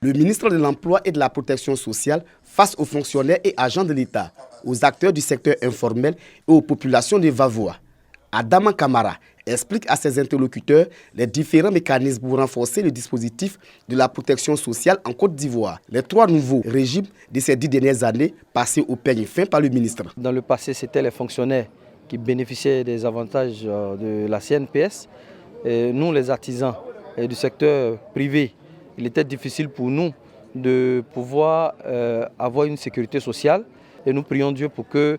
Le ministre de l'Emploi et de la Protection sociale face aux fonctionnaires et agents de l'État, aux acteurs du secteur informel et aux populations de Vavois. Adama Kamara explique à ses interlocuteurs les différents mécanismes pour renforcer le dispositif de la protection sociale en Côte d'Ivoire. Les 3 nouveaux régimes de ces 10 dernières années passés au peigne fin par le ministre. Dans le passé, c'était les fonctionnaires qui bénéficiaient des avantages de la CNPS. Et nous, les artisans du secteur privé, il était difficile pour nous de pouvoir avoir une sécurité sociale. Et nous prions Dieu pour que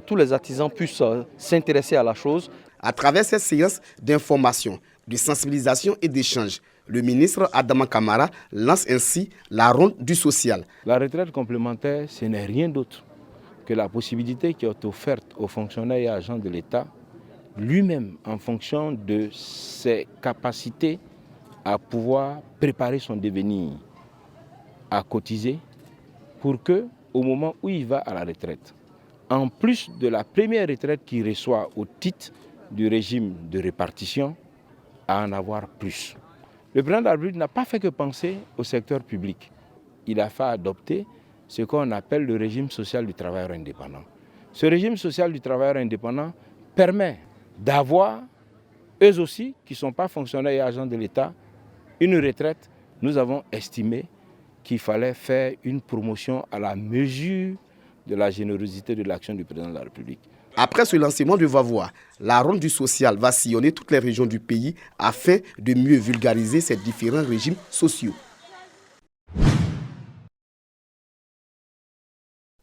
tous les artisans puissent s'intéresser à la chose. À travers cette séance d'information, de sensibilisation et d'échange, le ministre Adama Kamara lance ainsi la ronde du social. La retraite complémentaire, ce n'est rien d'autre que la possibilité qui est offerte aux fonctionnaires et agents de l'État, lui-même en fonction de ses capacités à pouvoir préparer son devenir, à cotiser pour que, au moment où il va à la retraite, en plus de la première retraite qu'il reçoit au titre du régime de répartition, à en avoir plus. Le président de la République n'a pas fait que penser au secteur public. Il a fait adopter ce qu'on appelle le régime social du travailleur indépendant. Ce régime social du travailleur indépendant permet d'avoir, eux aussi, qui ne sont pas fonctionnaires et agents de l'État, une retraite. Nous avons estimé qu'il fallait faire une promotion à la mesure de la générosité de l'action du président de la République. Après ce lancement de Vavois, la ronde du social va sillonner toutes les régions du pays afin de mieux vulgariser ces différents régimes sociaux.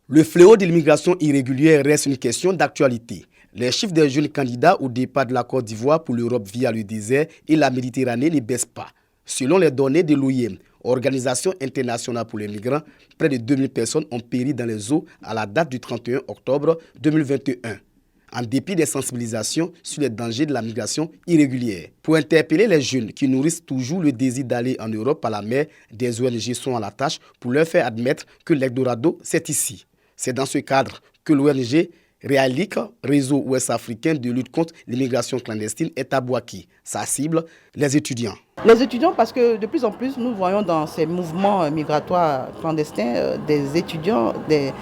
Le fléau de l'immigration irrégulière reste une question d'actualité. Les chiffres des jeunes candidats au départ de la Côte d'Ivoire pour l'Europe via le désert et la Méditerranée ne baissent pas. Selon les données de l'OIM, Organisation internationale pour les migrants, près de 2000 personnes ont péri dans les eaux à la date du 31 octobre 2021, en dépit des sensibilisations sur les dangers de la migration irrégulière. Pour interpeller les jeunes qui nourrissent toujours le désir d'aller en Europe par la mer, des ONG sont à la tâche pour leur faire admettre que l'Eldorado, c'est ici. C'est dans ce cadre que l'ONG Réalique, réseau ouest-africain de lutte contre l'immigration clandestine, est à Bouaki. Sa cible, les étudiants. Les étudiants, parce que de plus en plus, nous voyons dans ces mouvements migratoires clandestins des étudiants, des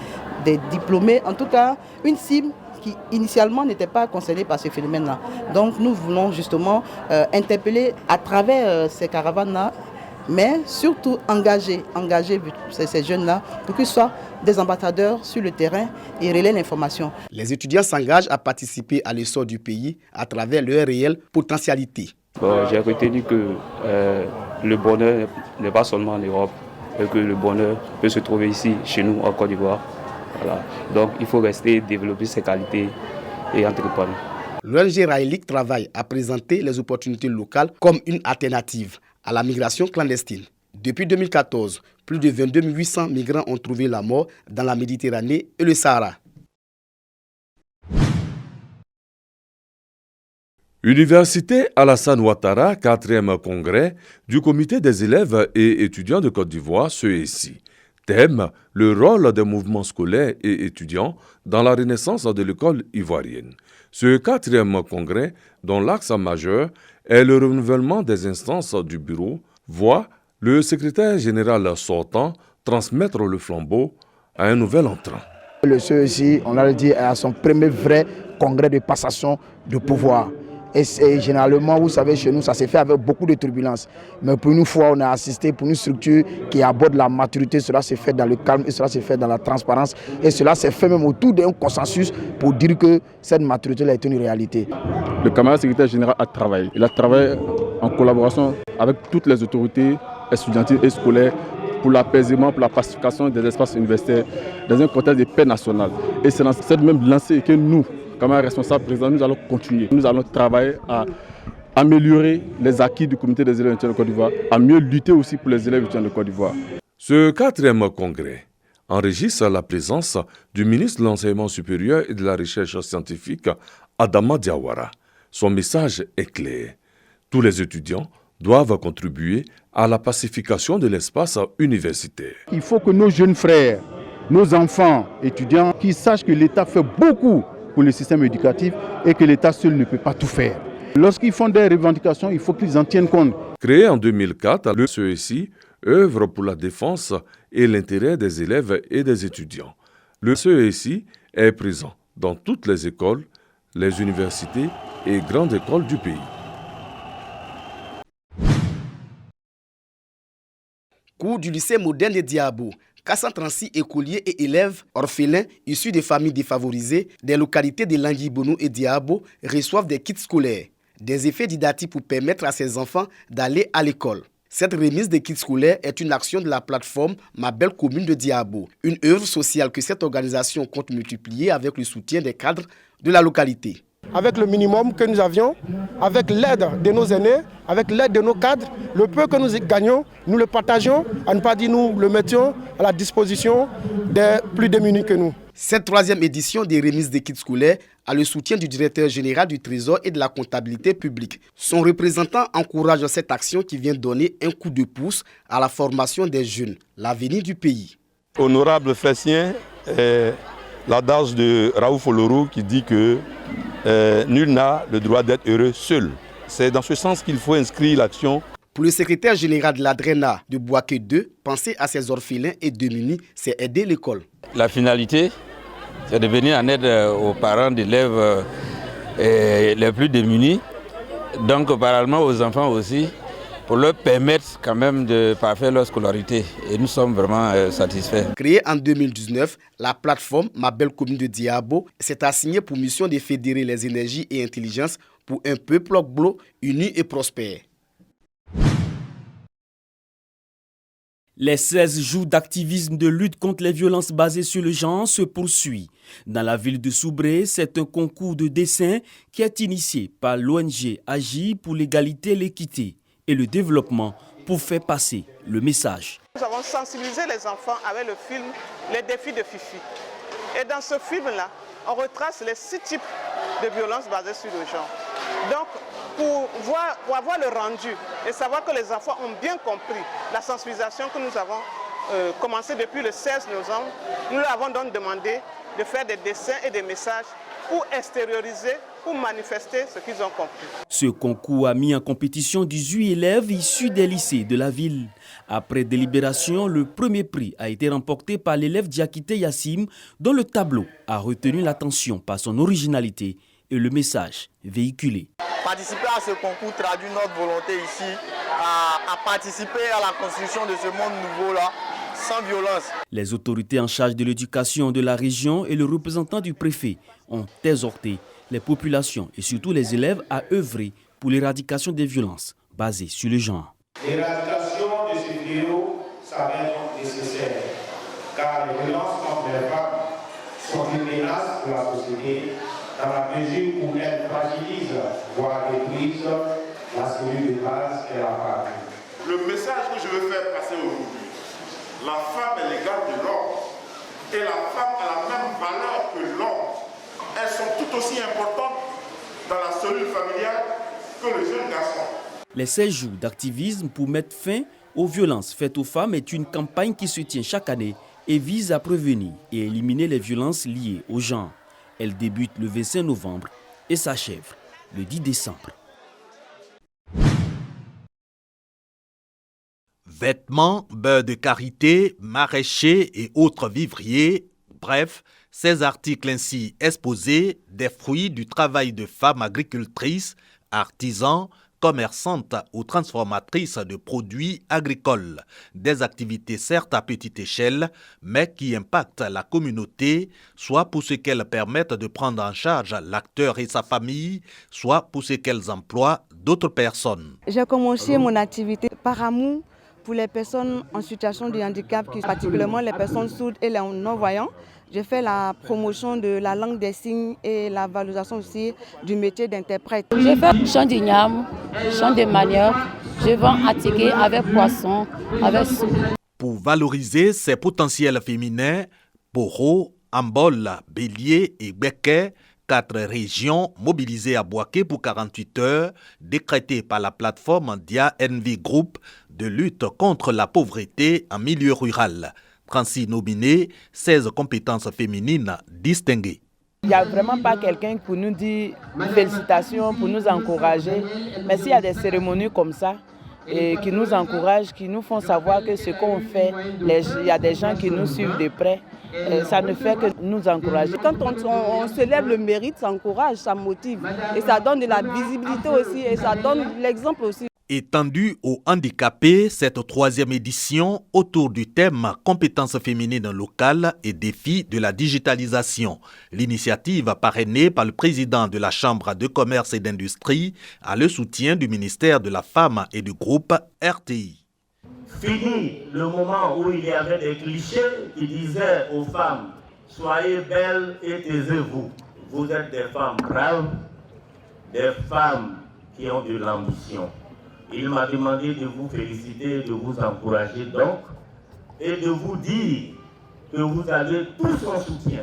diplômés, en tout cas une cible qui initialement n'était pas concernée par ce phénomène-là. Donc nous voulons justement interpeller à travers ces caravanes-là, mais surtout engager ces jeunes-là pour qu'ils soient des ambassadeurs sur le terrain et relaient l'information. Les étudiants s'engagent à participer à l'essor du pays à travers leurs réelles potentialités. J'ai retenu que le bonheur n'est pas seulement en Europe, et que le bonheur peut se trouver ici, chez nous, en Côte d'Ivoire. Voilà. Donc il faut rester, développer ses qualités et entreprendre. L'ONG Raïlik travaille à présenter les opportunités locales comme une alternative à la migration clandestine. Depuis 2014, plus de 22 800 migrants ont trouvé la mort dans la Méditerranée et le Sahara. Université Alassane Ouattara, 4e congrès du comité des élèves et étudiants de Côte d'Ivoire, CESI. Thème, le rôle des mouvements scolaires et étudiants dans la renaissance de l'école ivoirienne. Ce 4e congrès, dont l'axe majeur est le renouvellement des instances du bureau, voit le secrétaire général sortant transmettre le flambeau à un nouvel entrant. Le CESI, on l'a dit, est à son premier vrai congrès de passation de pouvoir. Et généralement, vous savez, chez nous, ça s'est fait avec beaucoup de turbulences. Mais pour une fois, on a assisté pour une structure qui aborde la maturité. Cela s'est fait dans le calme et cela s'est fait dans la transparence. Et cela s'est fait même autour d'un consensus pour dire que cette maturité est une réalité. Le camarade secrétaire général a travaillé. Il a travaillé en collaboration avec toutes les autorités estudiantiles et scolaires pour l'apaisement, pour la pacification des espaces universitaires dans un contexte de paix nationale. Et c'est dans cette même lancée que nous, comme responsable président, nous allons continuer. Nous allons travailler à améliorer les acquis du comité des élèves étudiants de Côte d'Ivoire, à mieux lutter aussi pour les élèves étudiants de Côte d'Ivoire. Ce 4e congrès enregistre la présence du ministre de l'Enseignement supérieur et de la Recherche scientifique, Adama Diawara. Son message est clair. Tous les étudiants doivent contribuer à la pacification de l'espace universitaire. Il faut que nos jeunes frères, nos enfants étudiants, qu'ils sachent que l'État fait beaucoup pour le système éducatif et que l'État seul ne peut pas tout faire. Lorsqu'ils font des revendications, il faut qu'ils en tiennent compte. Créé en 2004, le CESI œuvre pour la défense et l'intérêt des élèves et des étudiants. Le CESI est présent dans toutes les écoles, les universités et grandes écoles du pays. Cours du lycée moderne de Diabo. 436 écoliers et élèves orphelins issus des familles défavorisées des localités de Languibono et Diabo reçoivent des kits scolaires, des effets didactiques pour permettre à ces enfants d'aller à l'école. Cette remise des kits scolaires est une action de la plateforme Ma Belle Commune de Diabo, une œuvre sociale que cette organisation compte multiplier avec le soutien des cadres de la localité. Avec le minimum que nous avions, avec l'aide de nos aînés, avec l'aide de nos cadres, le peu que nous gagnons, nous le partageons, à ne pas dire nous le mettions à la disposition des plus démunis que nous. Cette troisième édition des remises des kits scolaires a le soutien du directeur général du Trésor et de la comptabilité publique. Son représentant encourage cette action qui vient donner un coup de pouce à la formation des jeunes, l'avenir du pays. Honorable Fressien, l'adage de Raouf Oloro qui dit que nul n'a le droit d'être heureux seul. C'est dans ce sens qu'il faut inscrire l'action. Pour le secrétaire général de l'Adrena de Boaké 2, penser à ces orphelins et démunis, c'est aider l'école. La finalité, c'est de venir en aide aux parents d'élèves les plus démunis, donc parallèlement aux enfants aussi, pour leur permettre quand même de parfaire leur scolarité. Et nous sommes vraiment satisfaits. Créée en 2019, la plateforme Ma Belle Commune de Diabo s'est assignée pour mission de fédérer les énergies et intelligences pour un peuple oglo uni et prospère. Les 16 jours d'activisme de lutte contre les violences basées sur le genre se poursuivent. Dans la ville de Soubré, c'est un concours de dessin qui est initié par l'ONG Agir pour l'égalité, l'équité et le développement pour faire passer le message. Nous avons sensibilisé les enfants avec le film Les défis de Fifi. Et dans ce film-là, on retrace les 6 types de violences basées sur le genre. Donc, pour avoir le rendu et savoir que les enfants ont bien compris la sensibilisation que nous avons commencé depuis le 16 novembre, nous leur avons donc demandé de faire des dessins et des messages pour extérioriser, pour manifester ce qu'ils ont compris. Ce concours a mis en compétition 18 élèves issus des lycées de la ville. Après délibération, le premier prix a été remporté par l'élève Diakité Yassim, dont le tableau a retenu l'attention par son originalité et le message véhiculé. Participer à ce concours traduit notre volonté ici à participer à la construction de ce monde nouveau-là, sans violence. Les autorités en charge de l'éducation de la région et le représentant du préfet ont exhorté les populations et surtout les élèves à œuvrer pour l'éradication des violences basées sur le genre. L'éradication de ce fléau s'avère nécessaire, car les violences contre les femmes sont une menace pour la société, dans la mesure où elles fragilisent, voire détruisent la cellule de base qu'est la famille. Le message que je veux faire passer aujourd'hui, la femme est l'égale de l'homme et la femme a la même valeur que l'homme. Elles sont tout aussi importantes dans la cellule familiale que le jeune garçon. Les 16 jours d'activisme pour mettre fin aux violences faites aux femmes est une campagne qui se tient chaque année et vise à prévenir et éliminer les violences liées au genre. Elle débute le 25 novembre et s'achève le 10 décembre. Vêtements, beurre de karité, maraîchers et autres vivriers, bref, ces articles ainsi exposés, des fruits du travail de femmes agricultrices, artisans, commerçantes ou transformatrices de produits agricoles. Des activités certes à petite échelle, mais qui impactent la communauté, soit pour ce qu'elles permettent de prendre en charge l'acteur et sa famille, soit pour ce qu'elles emploient d'autres personnes. J'ai commencé mon activité par amour pour les personnes en situation de handicap, particulièrement les personnes sourdes et les non-voyants. J'ai fait la promotion de la langue des signes et la valorisation aussi du métier d'interprète. Je fais chant d'igname, chant de manioc, je vends attiqué avec poisson, avec soupe. Pour valoriser ces potentiels féminins, Poro, Ambol, Bélier et Béquet, 4 régions mobilisées à Boaké pour 48 heures, décrétées par la plateforme Dia Envy Group de lutte contre la pauvreté en milieu rural. 36 nominés, 16 compétences féminines distinguées. Il n'y a vraiment pas quelqu'un pour nous dire félicitations, pour nous encourager. Mais s'il y a des cérémonies comme ça, et qui nous encouragent, qui nous font savoir que ce qu'on fait, il y a des gens qui nous suivent de près. Et ça ne fait que nous encourager. Quand on célèbre le mérite, ça encourage, ça motive. Et ça donne de la visibilité aussi, et ça donne l'exemple aussi. Étendue aux handicapés, cette 3e édition autour du thème compétences féminines locales et défis de la digitalisation. L'initiative parrainée par le président de la Chambre de commerce et d'industrie a le soutien du ministère de la Femme et du groupe RTI. Fini le moment où il y avait des clichés qui disaient aux femmes « Soyez belles et taisez-vous ». Vous êtes des femmes braves, des femmes qui ont de l'ambition. Il m'a demandé de vous féliciter, de vous encourager donc et de vous dire que vous avez tout son soutien.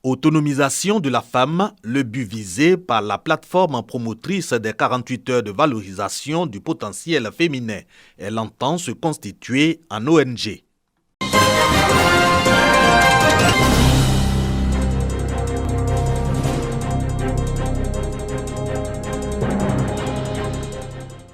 Autonomisation de la femme, le but visé par la plateforme promotrice des 48 heures de valorisation du potentiel féminin. Elle entend se constituer en ONG.